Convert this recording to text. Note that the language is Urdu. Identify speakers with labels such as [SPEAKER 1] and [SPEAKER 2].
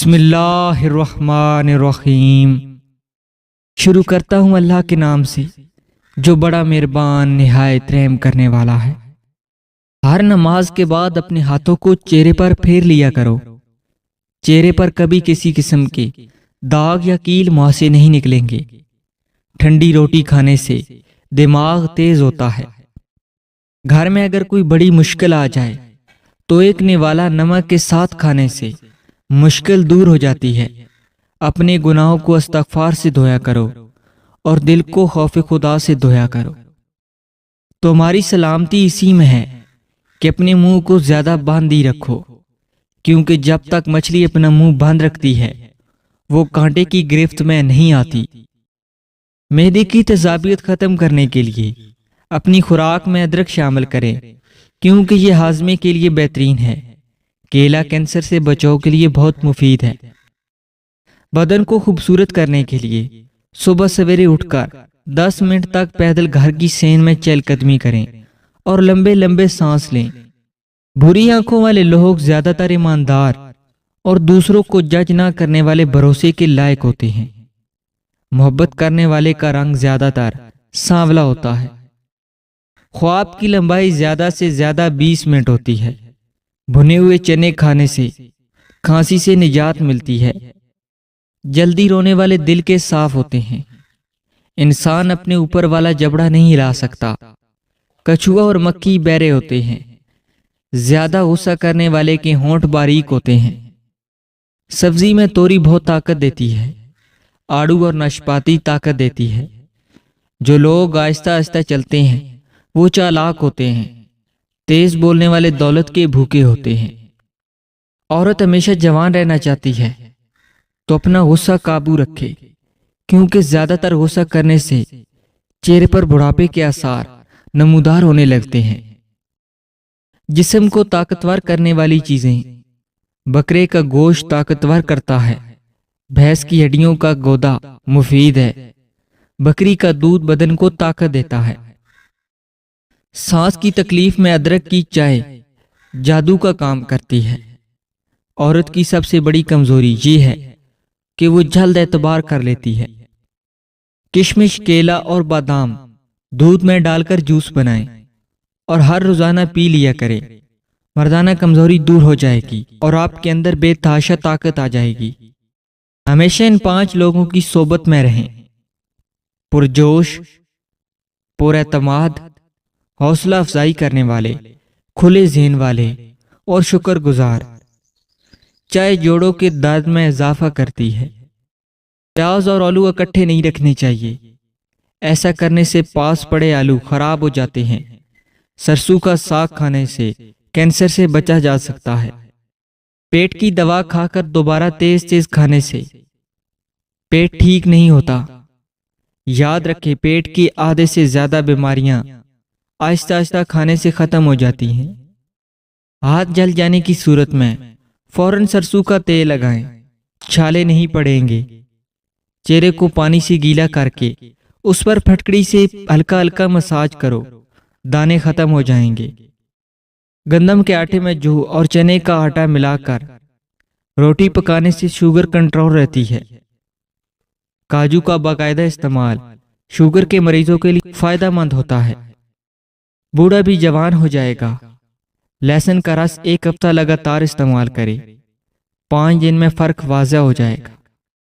[SPEAKER 1] بسم اللہ الرحمن الرحیم۔ شروع کرتا ہوں اللہ کے نام سے جو بڑا مہربان نہایت رحم کرنے والا ہے۔ ہر نماز کے بعد اپنے ہاتھوں کو چہرے پر پھیر لیا کرو۔ چہرے پر کبھی کسی قسم کے داغ یا کیل منہ سے نہیں نکلیں گے۔ ٹھنڈی روٹی کھانے سے دماغ تیز ہوتا ہے۔ گھر میں اگر کوئی بڑی مشکل آ جائے تو ایک نوالا نمک کے ساتھ کھانے سے مشکل دور ہو جاتی ہے۔ اپنے گناہوں کو استغفار سے دھویا کرو اور دل کو خوف خدا سے دھویا کرو۔ تمہاری سلامتی اسی میں ہے کہ اپنے منہ کو زیادہ باندھ ہی رکھو، کیونکہ جب تک مچھلی اپنا منہ باندھ رکھتی ہے وہ کانٹے کی گرفت میں نہیں آتی۔ معدے کی تیزابیت ختم کرنے کے لیے اپنی خوراک میں ادرک شامل کریں، کیونکہ یہ ہاضمے کے لیے بہترین ہے۔ کیلا کینسر سے بچاؤ کے لیے بہت مفید ہے۔ بدن کو خوبصورت کرنے کے لیے صبح سویرے اٹھ کر 10 منٹ تک پیدل گھر کی صحن میں چہل قدمی کریں اور لمبے لمبے سانس لیں۔ بری آنکھوں والے لوگ زیادہ تر ایماندار اور دوسروں کو جج نہ کرنے والے بھروسے کے لائق ہوتے ہیں۔ محبت کرنے والے کا رنگ زیادہ تر سانولا ہوتا ہے۔ خواب کی لمبائی زیادہ سے زیادہ 20 منٹ ہوتی ہے۔ بھنے ہوئے چنے کھانے سے کھانسی سے نجات ملتی ہے۔ جلدی رونے والے دل کے صاف ہوتے ہیں۔ انسان اپنے اوپر والا جبڑا نہیں ہلا سکتا۔ کچھوا اور مکھی بہرے ہوتے ہیں۔ زیادہ غصہ کرنے والے کے ہونٹ باریک ہوتے ہیں۔ سبزی میں توری بہت طاقت دیتی ہے۔ آڑو اور ناشپاتی طاقت دیتی ہے۔ جو لوگ آہستہ آہستہ چلتے ہیں وہ چالاک ہوتے ہیں۔ تیز بولنے والے دولت کے بھوکے ہوتے ہیں۔ عورت ہمیشہ جوان رہنا چاہتی ہے تو اپنا غصہ قابو رکھے، کیونکہ زیادہ تر غصہ کرنے سے چہرے پر بڑھاپے کے آثار نمودار ہونے لگتے ہیں۔ جسم کو طاقتور کرنے والی چیزیں: بکرے کا گوشت طاقتور کرتا ہے۔ بھینس کی ہڈیوں کا گودا مفید ہے۔ بکری کا دودھ بدن کو طاقت دیتا ہے۔ سانس کی تکلیف میں ادرک کی چائے جادو کا کام کرتی ہے۔ عورت کی سب سے بڑی کمزوری یہ ہے کہ وہ جلد اعتبار کر لیتی ہے۔ کشمش، کیلا اور بادام دودھ میں ڈال کر جوس بنائیں اور ہر روزانہ پی لیا کریں۔ مردانہ کمزوری دور ہو جائے گی اور آپ کے اندر بے تحاشا طاقت آ جائے گی۔ ہمیشہ ان 5 لوگوں کی صحبت میں رہیں: پرجوش، پر اعتماد، حوصلہ افزائی کرنے والے، کھلے ذہن والے اور شکر گزار۔ چائے جوڑوں کے درد میں اضافہ کرتی ہے۔ پیاز اور آلو اکٹھے نہیں رکھنے چاہیے۔ ایسا کرنے سے پاس پڑے آلو خراب ہو جاتے ہیں۔ سرسوں کا ساگ کھانے سے کینسر سے بچا جا سکتا ہے۔ پیٹ کی دوا کھا کر دوبارہ تیز تیز کھانے سے پیٹ ٹھیک نہیں ہوتا۔ یاد رکھیں، پیٹ کی آدھے سے زیادہ بیماریاں آہستہ آہستہ کھانے سے ختم ہو جاتی ہیں۔ ہاتھ جل جانے کی صورت میں فوراً سرسوں کا تیل لگائیں، چھالے نہیں پڑیں گے۔ چہرے کو پانی سے گیلا کر کے اس پر پھٹکڑی سے ہلکا ہلکا مساج کرو، دانے ختم ہو جائیں گے۔ گندم کے آٹے میں جو اور چنے کا آٹا ملا کر روٹی پکانے سے شوگر کنٹرول رہتی ہے۔ کاجو کا باقاعدہ استعمال شوگر کے مریضوں کے لیے فائدہ مند ہوتا ہے۔ بوڑھا بھی جوان ہو جائے گا۔ لہسن کا رس 1 ہفتہ لگاتار استعمال کرے، 5 دن میں فرق واضح ہو جائے گا۔